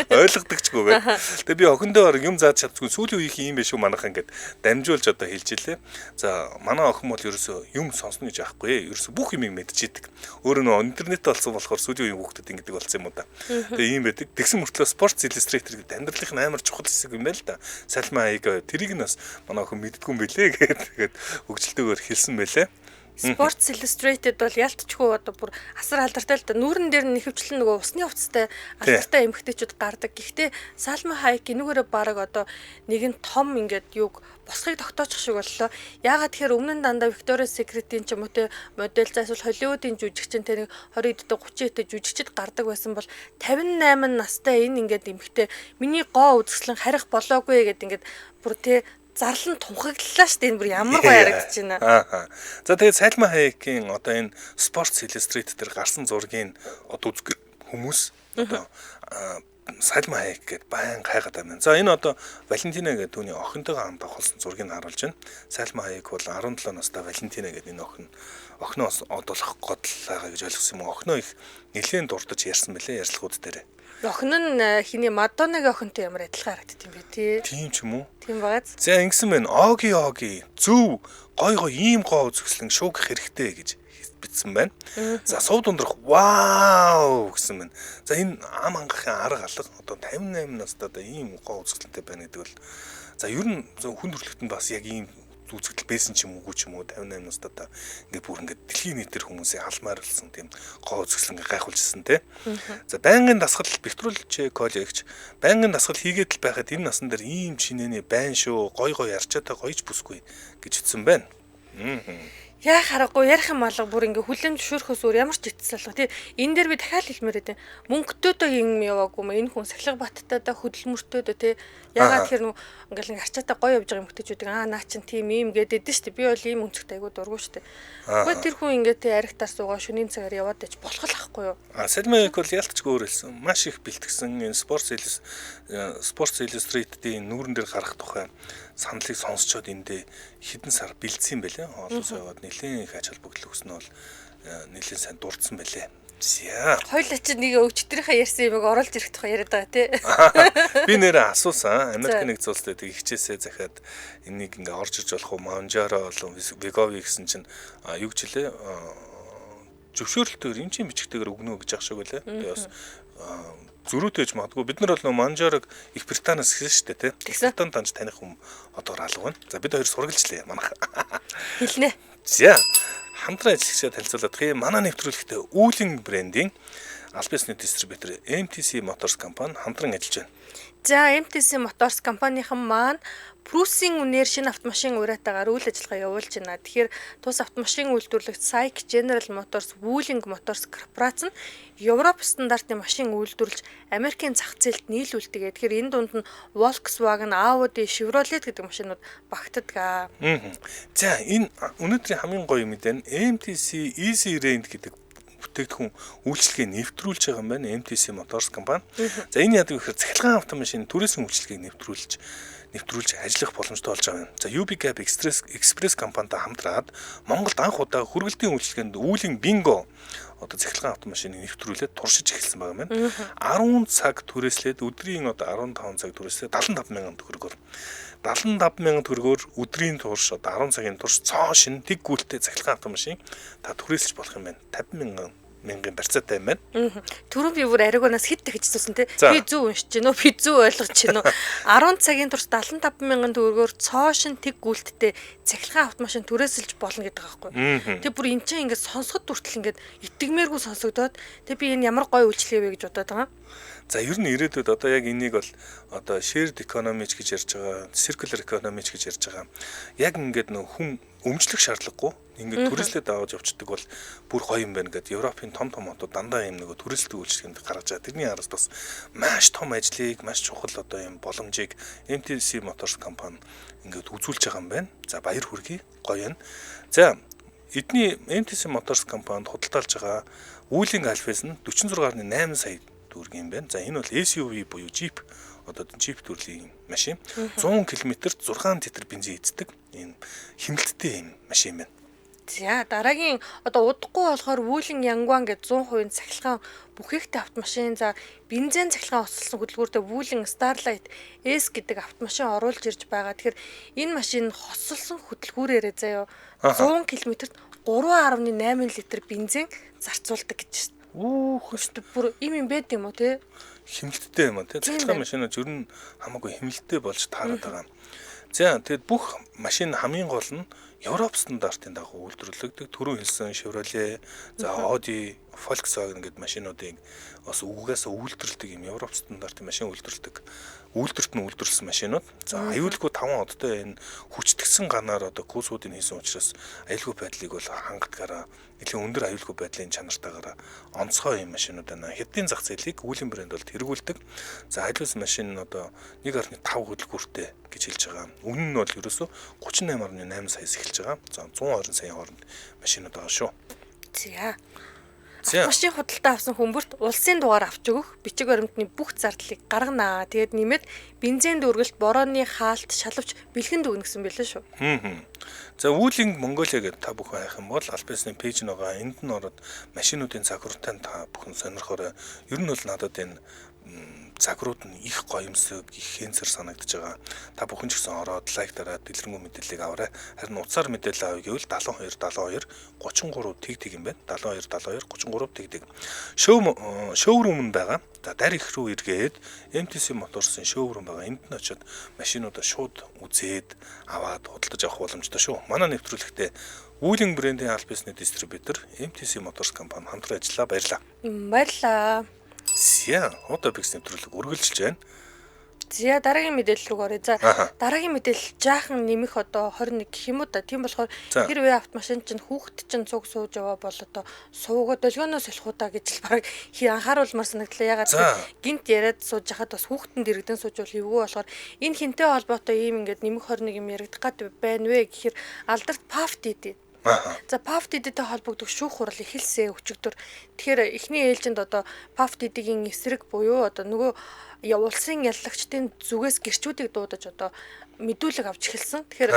Ойлгодог ч гоо бай. Тэгээ би охиндоо юм зааж чаддгүй сүүлийн үеийн юм биш үү манайхан гэд дамжуулж одоо хэлж илээ. За манай охин бол ерөөсөө юм сонсно гэж аахгүй. Ерөөсөө бүх юмыг мэдчихэдэг. Өөрөө нөө интернет болсон болохоор сүүлийн үеийн хүүхдүүд ингэдэг болсон юм уу да. Тэгээ ийм байдаг. Тэгсэн мөртлөө Sports Illustrated гэдэг амьдралын амар чухал хэсэг юм байл та. Сальма Хайек тэрийг нь бас манай охин мэддэггүй юм бэлээ гэгээд хөгжилтэйгээр хэлсэн байлээ. Sports Illustrated бол ялтчгүй одоо бүр асар алдартай л да. Нүүрэн дээр нь нэхвчлэн нөгөө усны хувцастай алдартай эмэгтэйчүүд гардаг. Гэхдээ Сальма Хайек энүүгээрээ баг одоо нэгэн том ингээд юг босхийг тогтоочих шиг боллоо. Яагаад тэгэхээр өмнө нь дандаа Victoria's Secret-ийн ч юм уу те модель заасвал Hollywood-ийн жүжигчин те 20 дэх 30 дэх жүжигчд гардаг байсан бол 58 настай энэ ингээд эмэгтэй миний гоо үзэсгэлэн харих болоогүй гэд ингээд бүр те зарлан тунхаглалаа шүү дээ энэ бүр ямар гоё харагдаж байна. За тэгээд Сальма Хайекийн одоо энэ Sports Illustrated дээр гарсан зургийг одоо үзэх хүмүүс одоо Сальма Хайек гэдээ баян хайгаад байна. За энэ одоо Валентина гэдэг түүний охинтойгоо хамт авахулсан зургийг харуулж байна. Сальма Хайек бол 17 настай Валентина гэдэг энэ охиноо одоолох годлаагаа гэж ойлгосон юм. Охиноо их нэлээд дурдж ярьсан мөлий ярьцлагууд дээр. Охин нь хиний Мадоннагийн охинтой ямар адилхан харагддаг юм бэ тий? Тийм ч юм уу? Тийм багаз. За ингэсэн байна. Оги зөв гой ийм гоо үзэсгэлэн шуугах хэрэгтэй гэж бичсэн байна. За сувд ундрах вау гэсэн байна. За энэ ам хангахын арга алга одоо 58 настай одоо ийм гоо үзэсгэлэнтэй байна гэдэг бол за ер нь хүн төрөлхтөнд бас яг ийм үзэгдэл байсан ч юм уу 58 настай та ингээд бүр ингээд дэлхийн нийтээр хүмүүсээ халмаар болсон тийм гоо үзэсгэлэн гайхуулжсэн те. За байнгын дасгал Петролч коллегч байнгын дасгал хийгээд л байхад энэ насн дээр ийм шинэний байна шүү гой ярьчаатай гоёж бүсгүй гэж хэлсэн байна. Яа харахгүй ярих юм алга бүр ингээ хүлэн зөвшөөрөхөөс өөр ямар ч итсэл алга тий энэ дээр би дахиад хэлмээр байдیں۔ Мөнгөтөөдөө юм яваагүй маа энэ хүн сахилга батттай да хөдөлмөртөөдөө тий ягаад тэр ингээл арчаатай гоё явж байгаа эмэгтэйчүүдийг наа чин тийм юм гэдэг шүү дээ би бол ийм өнцгт айгуу дургу шүү дээ. Гэхдээ тэр хүн ингээ тий аригтаар суугаа шөнийн цагаар яваад байж болох л ахгүй юу. Сальма Хайек бол ялтчгүй өөр хэлсэн маш их бэлтгэсэн энэ Sports Illustrated-ийн нүүрэн дээр гарах тухай саналыг сонсчоод эндээ хэдэн сар бэлдсэн байлээ. Хоолоос яваад нэлээд их ач холбогдол өгсөн нь бол нэлээд сайн дурдсан байлээ. За. Хоёулаа чи нэг өчтөрийнхаа ярьсан юмыг оруулж ирэх тухай яриад байгаа тий. Би нэрээ асуусан. Америк нэгдсэн улсад тийг хичээсээ захиад энийг ингээ орж иж болох уу? Монжаро болон Вегови гэсэн чинь юу гэж хэлээ? Зөвшөөрлөлтөөр эмчийн бичгтэйгээр өгнө гэж ах шиг байлаа. Тэгээ бас зөрүүтэйж магадгүй бид нар бол нөө Монжарог Их Британаас гисэн шүү дээ тий. Британд таньж таних хүн одоор алга байна. За бид хоёр сургалжлаа манайх. Хэлнэ. За хамтран ажиллагчаа танилцуулаад манай нэвтрүүлэгтээ Үүлэн брендийн аль биесны дистрибьютор MTC Motors компани хамтран ажиллаж байна. За MTC Motors компанийн маань Prussian үнээр шинэ автомашин уриатаагаар үйл ажиллагаа явуулж байна. Тэгэхээр тус автомашин үйлдвэрлэгч SAIC General Motors, Wuling Motors корпорац нь Европ стандартын машин үйлдвэрлэж Америкийн зах зээлд нийлүүлдэг. Тэгэхээр энэ дунд нь Volkswagen, Audi, Chevrolet гэдэг машинууд багтдаг. За энэ өнөөдрийн хамгийн гоё мэдээ нь MTC Easy Range гэдэг бүтээгдэхүүн үйлчилгээ нэвтрүүлж байгаа юм байна MTC Motors компани. За энэ яадаг гэхээр цахилгаан автомашины түрээсийн үйлчилгээг нэвтрүүлж ажиллах боломжтой болж байгаа юм. За UBCab Express компанитай хамтраад Монголд анх удаа хүргэлтийн үйлчилгээнд Wuling Bingo одоо цахилгаан автомашиныг нэвтрүүлээд туршиж эхэлсэн байгаа юм. 10 цаг түрээслээд өдрийн одоо 15 цаг түрээслээд 75,000 төгрөгөөр 75,000 төгрөгөөр өдрийн турш одоо 10 цагийн турш цоо шин тэг гүйлтэй цахилгаан автомашин та түрээсэлж болох юм байна. 50,000 барьцаатай юм байна. Түрүүн би бүр аригунаас хэд дахиж хэлсэн те. Би зөв уншиж гинөө, би зөв ойлгож гинөө. 10 цагийн турш 75,000 төгрөгөөр цоо шин тэг гүйлттэй цахилгаан автомашин түрээсэлж болно гэдэг байгаа байхгүй. Тэг бүр эн чинь ингээд сонсоход хүртэл ингээд итгэмээргүй сонсогдоод тэг би энэ ямар гоё үйлчлэгээ вэ гэж бодоод байгаа. За ер нь ирээдүйд одоо яг энийг бол одоо shared economy гэж ярьж байгаа, circular economy гэж ярьж байгаа. Яг ингээд нөх хүн өмчлөх шаардлагагүй ингээд түрээслээд аваад явцдаг бол бүр гоё юм байна гэдэг Европын том хотод дандаа юм нэг түрээсэлдэг үйлчлэгэнд гаргаж байгаа. Тэрний араас бас маш том ажлыг, маш чухал одоо юм боломжийг MTC Motors компани ингээд үзүүлж байгаа юм байна. За баяр хүргэе. Гоё юм. За эдний MTC Motors компанид худалдаалж байгаа Wuling Alphas нь 46.8 сая төгрөг юм байна. За энэ бол SUV буюу Jeep одоо Jeep төрлийн машин 100 км-т 6 литр бензин эздэг энэ хэмнэлттэй юм машин байна. За дараагийн одоо удахгүй болохоор Wuling Yangwang гэж 100% цахилгаан бүхээгтэй автомашин. За бензин цахилгаан усалсан хөдөлгөөртэй Wuling Starlight S гэдэг автомашин оруулж ирж байгаа. Тэгэхээр энэ машин хослолсон хөдөлгөөрөөрөө заяа 100 км-т 3.8 литр бензин зарцуулдаг гэж байна. Хөстө бүр юм байд юм уу те? Хэмнэлттэй юм те. Цахилгаан машинууд ер нь хамаагүй хэмнэлттэй болж таарад байгаа. За тэгэд бүх машин хамгийн гол нь Европ стандартын дагуу үйлдвэрлэгдэг. Түрүү хэлсэн Chevrolet, за Audi, Volkswagen гэдэг машинуудыг бас угаас үйлдвэрлэдэг юм Европ стандартын машин үйлдвэрлэдэг. Үйлдвэрт нь үйлдвэрлэсэн машинууд. За аюулгүй 5 одтой энэ хүчтгсэн ганаар одоо кузуудыг хийсэн учраас аюулгүй байдлыг бол хангадгаараа нэлээд өндөр аюулгүй байдлын чанартайгаар онцгой юм машинууд байна. Хэдийн зах зээлийг Wuling брэнд бол тэргүүлдэг. За аюулгүй машин нь одоо 1.5 хөдөлгөөртэй гэж хэлж байгаа. Үнэн нь бол ерөөсө 38.8 саяас эхэлж байгаа. За 120 саяын хооронд машинууд байгаа шүү. За машин худалдаа авсан хүмүүст улсын дугаар авч өгөх, бичиг баримтны бүх зардлыг гаргана. Тэгээд нэмээд бензин дүүргэлт, борооны хаалт, шалавч бэлгэнд өгнө гэсэн байлаа шүү. За Wuling Mongolia гэдэг та бүхэн хайх юм бол аль биесны пэйж нэгаа энд нь ороод машинуудын загвартай та бүхэн сонирхороо. Ер нь бол надад энэ загварууд нь их гоёмсог, их хэнцэр санагдаж байгаа. Та бүхэн ч гэсэн ороод лайк дараад дэлгэрэнгүй мэдээллийг аваарай. Харин утсаар мэдээлэл авъя гэвэл 72 73 тэг юм байна. 72 33 тэг. Шоурум нь байгаа. За дарь их рүү эргээд MTC Motors-ын шоурум байгаа. Энд нь очиод машинуудаа шууд үзээд аваад худалдаж авах боломжтой шүү. Манай нэвтрүүлэгтээ Wuling брэндийн аль биесны дистрибьютор MTC Motors компани хамтран ажиллаа. Баярлалаа. Баярлалаа. За, одоо бикс нэвтрүүлэг үргэлжилж байна. За дараагийн мэдээлэл рүү оръё. За дараагийн мэдээлэл жаахан нэмэх одоо 21 гэх юм уу да. Тийм болохоор тэр үе автомашин чинь хүүхэд чинь цуг сууж яваа бол одоо суугаад долгионоос солихудаа гэж л баг анхааруулмаар санагдлаа. Ягаад гинт яриад сууж хахад бас хүүхэдэнд дэрэгдэн сууж бол эвгүй болохоор энэ хинтэй холбоотой ийм ингээд нэмэх 21 юм яригдах гад байна вэ гэхээр алдарт PAFT идэв. За PAFT-тэй холбогдох шүүх хурал эхэлсэн өчигдөр. Тэгэхээр эхний ээлжинд одоо PAFT-ийн эсрэг буюу одоо нөгөө улсын яллагчдын зүгээс гэрчүүдийг дуудаж одоо мэдүүлэг авч эхэлсэн. Тэгэхээр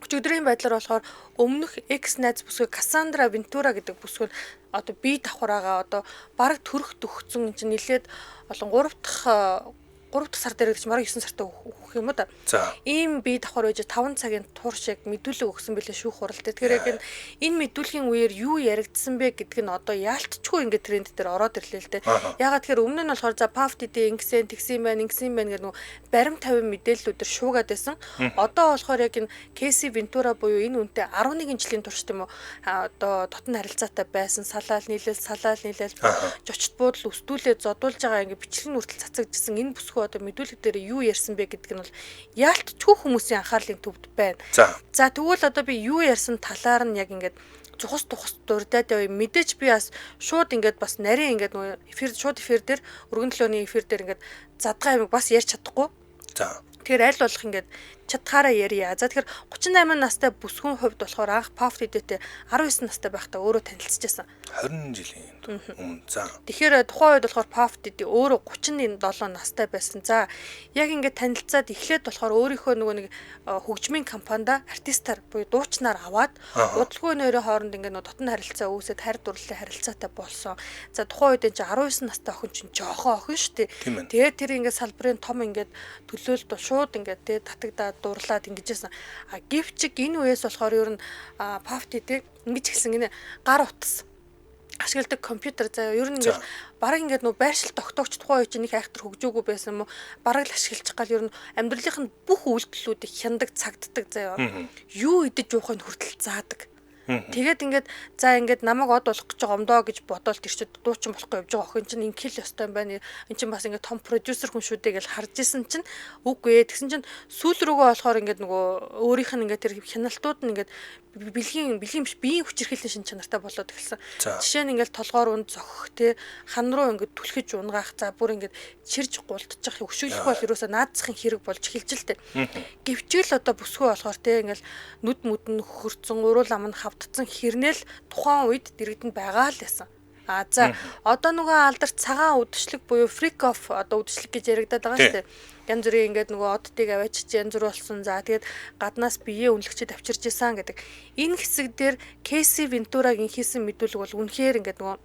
өчигдрийн байдлаар болохоор өмнөх X-найз бүсгүй Cassandra Ventura гэдэг бүсгүй одоо бие давхраагаа одоо бараг төрөх төгцсөн чинь нэлээд олон 3 3 дахь сар дээр гэж маргаан 9 сартаа өгөх юм уу да. За. Ийм бие давхар байж 5 цагийн турш яг мэдүүлэг өгсөн билээ шүүх хурал дээр. Тэгэхээр яг энэ мэдүүлгийн үеэр юу яригдсан бэ гэдг нь одоо яалтчгүй ингээд тренд дээр ороод ирлээ л дээ. Ягаад тэгэхээр өмнө нь болохоор за PAFD-д ингэсэн тэгсэн байна гэдэг нөгөө баримт 50 мэдээллүүдээр шуугаад байсан. Одоо болохоор яг энэ Casey Ventura буюу энэ үнэтэй 11 жилийн турш тийм үү одоо дотн харилцаатай байсан салаал нийлэл жочт буудал өсдүүлээ зодуулж байгаа ингээд бичлэг нүртэл цацагдсан энэ бүсгүй одоо мэдүүлэг дээр юу ярьсан бэ гэдэг нь бол яалтчгүй хүмүүсийн анхаарлын төвд байна. За тэгвэл одоо би юу ярьсан талаар нь яг ингээд тухас дурдаад явъя. Мэдээж би бас шууд ингээд бас нарийн ингээд нөгөө эфир дээр өргөн төлөөний эфир дээр ингээд задгаа юм бас ярьж чадахгүй. За. Тэгэхээр аль болох ингээд чадхаараа ярья. За тэгэхээр 38 настай бүсгүйн хувьд болохоор анх PAFD-тэй 19 настай байхдаа өөрөө танилцчихсан. 20 жилийн өмнө. За. Тэгэхээр тухайн үед болохоор PAFD өөрөө 37 настай байсан. За яг ингээд танилцаад эхлээд болохоор өөрийнхөө нөгөө нэг хөгжмийн компанид артистаар буюу дуучнаар аваад удалгүй нэрийн хооронд ингээд нөгөө дотн харилцаа үүсээд хайр дурлалын харилцаатай болсон. За тухайн үед энэ 19 настай охин чинь жоохон охин шүү дээ. Тэгээд тэр ингээд салбарын том ингээд төлөөлөлт шууд ингээд тэ татагдаад дурлаад ингэжсэн. Гэвчиг энэ үеэс болохоор ер нь PAFD-тэй ингэж хэлсэн гинэ гар утас ашигладаг компьютер заяа ер нь ингээд бараг ингээд нөө байршил тогтоогч тухайн үе чинь их айхтар хөгжөөгүй байсан юм уу бараг л ашиглаж гал ер нь амьдралын бүх үйлдэлүүдийг хяндаг цагддаг заяа юу идэж уухыг хүртэл заадаг. Тэгээд ингээд за ингээд намайг од болох гэж байгаа юм доо гэж бодоод тэр чинь дуучин болохгүй явж байгаа охин чинь ингээл ёстой юм байна. Энд чинь бас ингээд том продюсер хүн шүү дээ гэж харж исэн чинь үгүй ээ тэгсэн чинь сүүл рүүгээ болохоор ингээд нөгөө өөрийнх нь ингээд тэр хяналтууд нь ингээд бэлгийн биш биеийн хүчирхийллийн шин чанартай болоод эхэлсэн. Жишээ нь ингээд толгоор унд зохих те хан руу ингээд түлхэж унгаах за бүр ингээд чирж гулдчих өшөглөх бол ерөөсөө наадсахын хэрэг болж эхэлж л дээ. Гэвчээл одоо бүсгүй болохоор те ингээд нүд мүдэн хөрцөн уруул ам нь хавдцсан хэрнээл тухайн үед дэрэгдэнд байгаа л байсан. За одоо нөгөө алдарт цагаан үдшилэг буюу freak off одоо үдшилэг гэж яригадаад байгаа шүү дээ. Янз бүрийн ингээд нөгөө оддыг аваачиж янз бүр болсон. За тэгээд гаднаас биеэ үнэлгчэд авчирж исэн гэдэг. Энэ хэсэг дээр Casey Ventura-гийн хийсэн мэдүүлэг бол үнэхээр ингээд нөгөө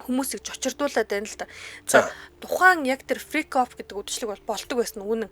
хүмүүсийг чочирдуулаад байна л да. За тухайн яг тэр freak off гэдэг үдшилэг бол болдог байсан үнэн.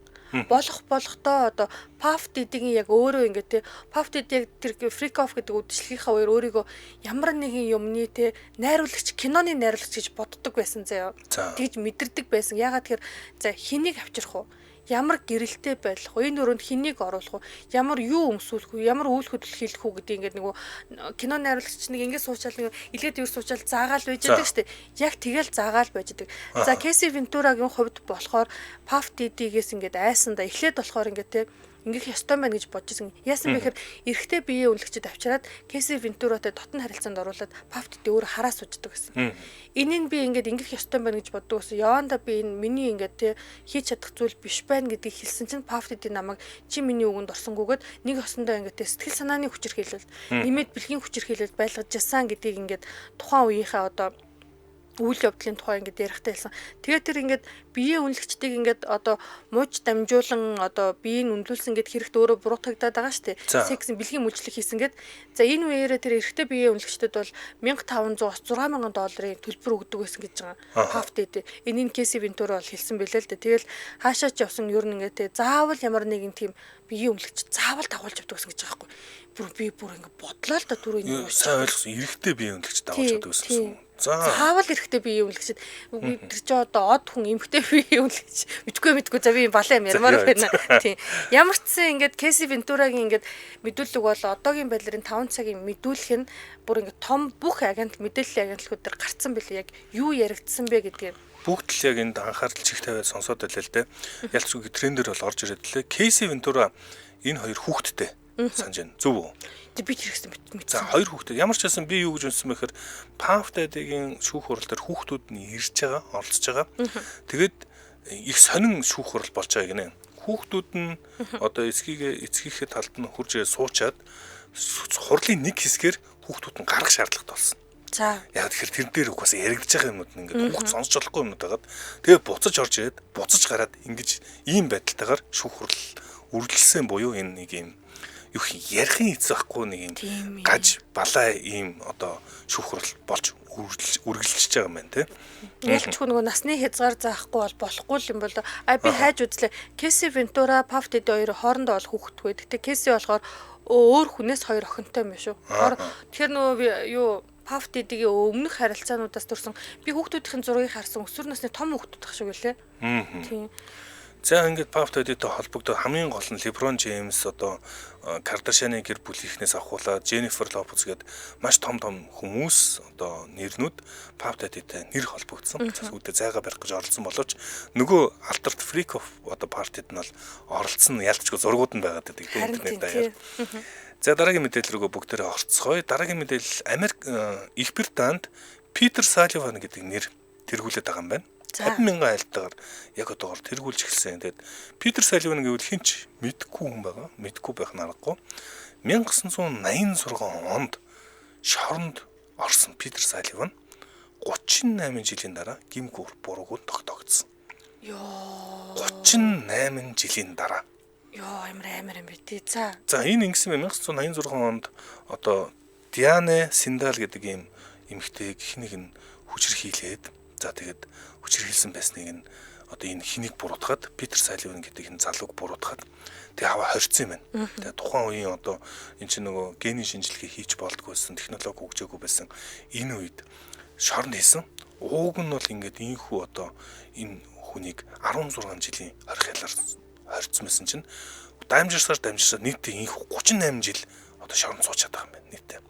Болохдоо одоо PAFD-ийн яг өөрөө ингээд те PAFD яг тэр freak off гэдэг үдшилгийнхаа үеэр өөрийгөө ямар нэгэн юмны те найруулагч киноны найруулагч гэж боддог байсан заяа. Тэгж мэдэрдэг байсан. Ягаад тэгэхээр за хэнийг авчрах уу? Ямар гэрэлтэй байх вэ? Энэ өрөөнд хэнийг оруулах вэ? Ямар юу өмсүүлэх вэ? Ямар үйл хөдлөл хийх үү гэдэг ингээд нөгөө кино найруулагч нэг ингээд суучаал илгээд юу суучаал заагаал байж байгаа шүү дээ. Яг тэгэл заагаал байж байгаа. За Casey Ventura-гийн хувьд болохоор PAFD-ээс ингээд айсандаа эхлээд болохоор ингээд те ингээх ёстой байна гэж бодож ирсэн. Яасан бэ гэхээр эрэгтэй биеэ үнэлгчэд авчираад Casey Ventura-тай дотн харилцаанд оруулаад PAFD өөр хараа сууддаг гэсэн. Энийг би ингээд ингээх ёстой байна гэж боддог гэсэн. Яванда би энэ миний ингээд те хийж чадах зүйл биш байна гэдгийг хэлсэн чинь PAFD намайг чи миний үгэнд орсонгүйгээд нэг хосондоо ингээд сэтгэл санааны хүчирхийлэл нэмээд бэлгийн хүчирхийлэл байлгаж жасан гэдгийг ингээд тухайн үеийнхээ одоо үйл явдлын тухай ингээд ярихтай хэлсэн. Тэгээд тэр ингээд биеэ үнэлэгчдийг ингээд одоо мууж дамжуулан одоо биеийг үнэлүүлсэн гэд хэрэгт өөрөө буруутагдаад байгаа шүү дээ. Сексийн бэлгийн мүжлэг хийсэн гэд. За энэ үеэрээ тэр эрэгтэй биеэ үнэлэгчдэд бол $1500-аас $6000 төлбөр өгдөг байсан гэж байгаа. PAFD. Энийг Casey Ventura бол хэлсэн байлээ л дээ. Тэгэл хаашаа ч явсан ер нь ингээд заавал ямар нэгэн тийм биеэ үнэлэгч заавал дагуулж авдаг гэсэн гэж байгаа байхгүй. Би бүр ингээд бодлоо л да түрүү энэ сайн ойлгосон. Эрэгтэй биеэ үнэлэгч дагуулж авдаг гэсэн. Заавал эрэгтэй биеэ үнэлэгчд тэр чи одоо од хүн эмэгтэй биеэ үнэлэгч мэдгүй за би балаа юм ярмаар байна. Тийм. Ямар ч сан ингээд Casey Ventura-гийн ингээд мэдүүлэг бол одоогийн байдлын 5 цагийн мэдүүлэх нь бүр ингээд том бүх мэдээллийн агентлагууд дээр гарцсан билээ яг юу яригдсан бэ гэдгийг бүгд л яг энд анхаарал чих тавиад сонсоод байлаа л дээ. Ялцгүй трендэр бол орж ирээд лээ. Casey Ventura энэ хоёр хүүхэдтэй санаж байна. Зөв үү? Тэг би ч хэрэгсэн мэдсэн. За хоёр хүүхдээ ямар ч байсан би юу гэж үнсэн мэхээр PAFD-ийн шүүх хурал дээр хүүхдүүд нь ирж байгаа, оролцож байгаа. Тэгээд их сонин шүүх хурал болж байгаа гинэ. Хүүхдүүд нь одоо эцгийнхээ талд нь хурж суучаад хурлын нэг хэсгээр хүүхдүүд нь гарах шаардлагатай болсон. За. Яг тэгэхээр тэр дээр угсаа яригдж байгаа юмуд нь ингээд хүүхд сонсч болохгүй юмуд байгаад тэгээд буцаж орж ирээд буцаж гараад ингэж ийм байдалтайгаар шүүх хурал үргэлжлсэн буюу энэ нэг юм юу ярихын эц байхгүй нэг юм гаж балай ийм одоо шүүхрэл болж үргэлжилж байгаа юм байна тий. Ялчгүй нөгөө насны хязгаар заахгүй бол болохгүй юм бол би хайж үзлээ. Кэси Вентура, Puff Daddy хоёр хоорондоо бол хүүхдтэй. Гэтэ Кэси болохоор өөр хүнээс хоёр охинтой юм шүү. Тэгэхээр нөгөө юу Puff Daddy-гийн өмнөх харилцаануудаас төрсэн би хүүхдүүдийн зургийг харсан өсвөр насны том хүүхдүүд ах шиг үлээ. Тийм. За ингээд Puff Daddy-тэй холбогдоод хамгийн гол нь LeBron James одоо Kardashian-ы гэр бүлийнхнээс авахуулаад Jennifer Lopez гээд маш том хүмүүс одоо нэрнүүд Puff Daddy-тэй нэр холбогдсон. Үүдээ зайгаа барих гэж оролцсон боловч нөгөө алдарт Freak of одоо партэд нь бол оролцсон ялцчгүй зургууд нь байгаад байдаг интернет даяар. За дараагийн мэдээлэл рүү бүгдээрээ орцгоё. Дараагийн мэдээлэл Америк Их Британд Peter Sullivan гэдэг нэр тэргүүлээд байгаа юм байна. 50,000 айлтгаар яг одоогор тэргүүлж эхэлсэн. Тэгээд Питер Салливан гэвэл хинч мэдгүй хүн байгаа. Мэдгүй байх нь аргагүй. 1986 онд шоронд орсон Питер Салливан 38 жилийн дараа гимгүүр бурууг тогтоогдсон. Йоо. 38 жилийн дараа. Йоо амар юм битээ. За энэ ингэсэн 1986 онд одоо Диане Синдал гэдэг ийм эмэгтэйг хинийг нь хүчрхийлээд за тэгээд хүчрхийлсэн байсныг нь одоо энэ хэнийг буруутгаад Питер Салливан гэдэг энэ залууг буруутгаад тэгээ аваа хорьцсон юм байна. Тэгээ тухайн үеийн одоо эн чинь нөгөө гений шинжилгээ хийж болдгойсэн технологи хөгжөөгүй байсан энэ үед шоронд хийсэн. Ууг нь бол ингээд ийхүү одоо энэ хүнийг 16 жилийн хорхиалаар хорьцсон байсан чинь дамжирсаар нийтдээ ийхүү 38 жил одоо шоронд сууж чадах юм байна нийтдээ.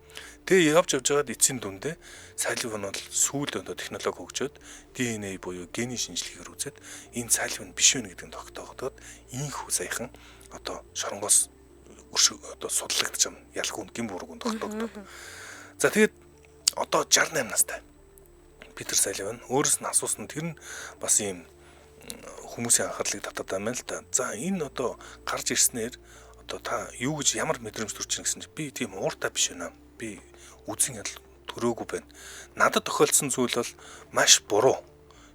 Тэгээ явж байгаад эцсийн дүндээ Салливан бол сүүлд одоо технологи хөгжөөд DNA буюу гений шинжилгээгээр үзээд энэ Салливан биш вэ гэдгийг тогтоогдоод ийхүү саяхан одоо шоронгоос одоо судлагдж байгаа ялгүй гин буруунд тогтоогдоод. За тэгээд одоо 68 настай Питер Салливан өөрөөс нь асуусан тэр нь бас ийм хүмүүсийн анхаарлыг татаад байна л да. За энэ одоо гарч ирснээр одоо та юу гэж ямар мэдрэмж төрж ийн гэсэн чинь би тийм ууртай биш байна. Би үзэн ядал төрөөгүй байна. Надад тохиолдсон зүйл бол маш буруу.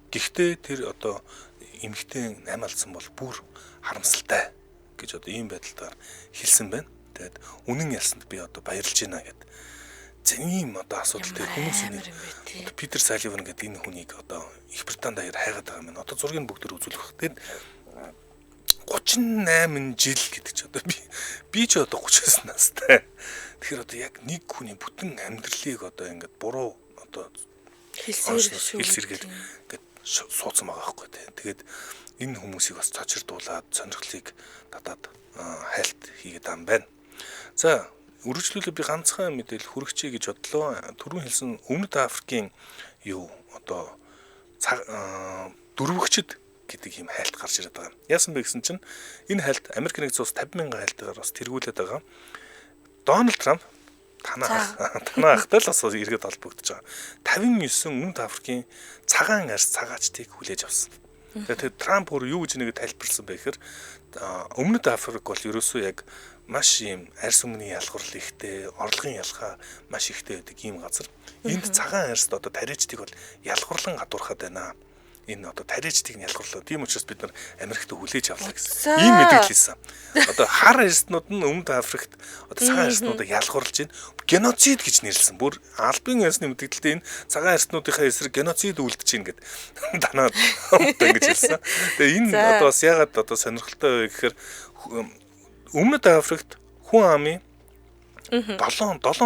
Гэхдээ тэр одоо эмэгтэй наймаалсан бол бүр харамсалтай гэж одоо ийм байдалтаар хэлсэн байна. Тэгээд үнэн ялсанд би одоо баярлж байна гэд. Ийм одоо асуудалтай хүмүүс Питер Салливан гэдэг энэ хүнийг одоо Их Британд даяар хайгаад байгаа юм. Одоо зургийг бүгд үзүүлэх бах. Тэгээд 38 жил гэдэг чи одоо би ч одоо 39 настай. Тэгэхээр одоо яг нэг хүний бүтэн амьдралыг одоо ингээд буруу одоо хэлсэргээд ингээд суудсан байгаа байхгүй тий. Тэгээд энэ хүмүүсийг бас цочирдуулаад сонирхлыг татаад хайлт хийгээд байгаа юм байна. За үргэлжлүүлээ би ганцхан мэдээлэл хүргэчихье гэж бодлоо. Түрүүн хэлсэн Өмнөд Африкийн юу одоо дөрвөгчд гэдэг ийм хайлт гарч ирээд байгаа. Яасан бэ гэсэн чинь энэ хайлт Америк нэгдсэн улс 50,000 хайлтгаар бас тэргүүлээд байгаа. Дональд Трамп танаа ахтай л бас эргээд холбогдож байгаа. 59 Өмнөд Африкийн цагаан арьс цагаачдыг хүлээж авсан. Тэгээд Трамп өөр юу гэж нэгэ тайлбарласан бэ гэхээр Өмнөд Африк бол ерөөсөө яг маш ийм арьс өмнөний ялгуурл ихтэй, орлогын ялгаа маш ихтэй байдаг ийм газар. Энд цагаан арьсд одоо тариачдыг бол ялгуурлан гадуурхаад байна. Энэ одоо тариачдыг нь ялгуурлаа. Тийм учраас бид нар Америкт хүлээж авлаа гэсэн. Ийм мэдээлэл хийсэн. Одоо хар арьснууд нь Өмнөд Африкт одоо цагаан арьснуудыг ялгуурлаж байна. Геноцид гэж нэрлсэн. Бүр албан ёсны мэдээлэлтэй энэ цагаан арьснуудынхаа эсрэг геноцид үлдэж байна гэд данаад ингэж хэлсэн. Тэгээ энэ одоо бас ягаад одоо сонирхолтой вэ гэхээр Өмнөд Африкт хүн амын 7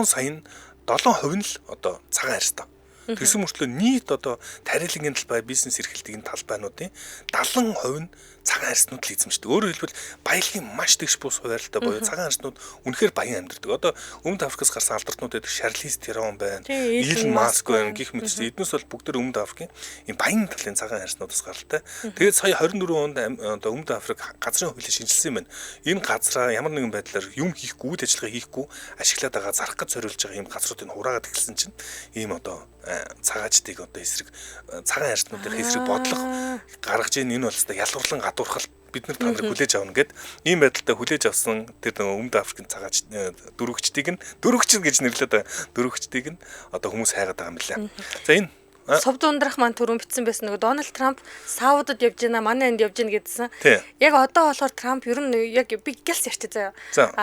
сая 7% нь л одоо цагаан арьстай. Тэгсэн мөртлөө нийт одоо тарилгын талбай бизнес эрхлэлтийн талбайнуудын 70% нь цагаан арьснууд л эзэмшдэг. Өөрөөр хэлбэл баялагын маш тэгш бус хуваарлалтай буюу цагаан арьснууд үнэхээр баян амьдардаг. Одоо Өмнөд Африкаас гарсан алдартнууд байдаг Шарлиз Терон байна, Илон Маск байна гэх мэт эднээс бол бүгд Өмнөд Африкийн ийм баян талын цагаан арьснуудаас гаралтай. Тэгээд сая 24 онд одоо Өмнөд Африк газрын хуулийг шинжилсэн юм байна. Энэ газраа ямар нэгэн байдлаар юм хийхгүй, үйл ажиллагаа хийхгүй ашиглаад байгаа зарах гэж зориулж байгаа ийм газруудыг хураагаад эхэлсэн чинь ийм одоо цагаачдыг одоо эсрэг цагаан арьснуудын эсрэг бодлого гаргаж ийн энэ бол өстой ялгуурлан гадуурхал бид нар таныг хүлээж авна гэд ийм байдалтай хүлээж авсан тэр Өмнөд Африкийн цагаач дөрвөгчдийг нь дөрвөгчд гэж нэрлээд байгаа дөрвөгчдийг нь одоо хүмүүс хайгаад байгаа юм лээ. За энэ Совд ундрах маань түрүүн бичсэн байсан нөгөө Дональд Трамп Саудад явж байна, манай энд явж байна гэдсэн. Яг одоо болохоор Трамп ер нь яг би гэлс ярьчих заяа.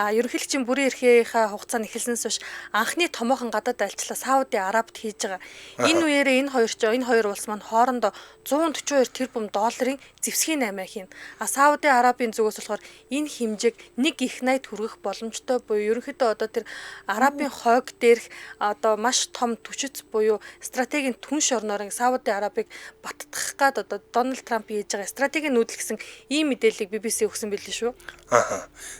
Ерөнхийлөгчийн бүрийн эрхийнхээ хугацаанд эхэлснээс хойш анхны томоохон гадаад айлчлал Саудын Арабид хийж байгаа. Энэ үеэрээ энэ хоёр улс маань хоорондоо 142 тэрбум долларын зэвсгийн наймаа хийнэ. Саудын Арабын зүгээс болохоор энэ хэмжээг 1.80 хүргэх боломжтой буюу ерөнхийдөө одоо тэр Арабын хойг дээрх одоо маш том түшиц буюу стратегийн түнш орноор Саудын Арабыг баттгах гад одоо Дональд Трамп хийж байгаа стратегийн нүүдэл гэсэн ийм мэдээллийг BBC өгсөн билээ шүү.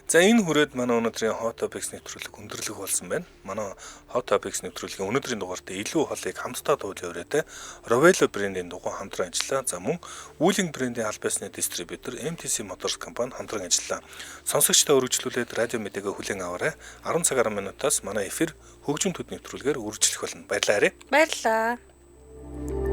За энэ хүрээд манай өнөөдрийн Hot Topics нэвтрүүлэг өндөрлөг болсон байна. Манай Hot Topics нэвтрүүлгийн өнөөдрийн дугаартаа илүү холыг хамтдаа туулж өрөөтэй Rovelo брендийн дугуй хамтран ажиллаа. За мөн Wuling брендийн аль байсны дистрибьютор MTC Motors компани хамтран ажиллаа. Сонсогчдоо өргөжлүүлээд радио мэдээгээ хүлээн аваарай. 10 цаг 10 минутаас манай эфир хөгжим төд нэвтрүүлгээр үргэлжлэх болно. Баярлалаа. Баярлалаа.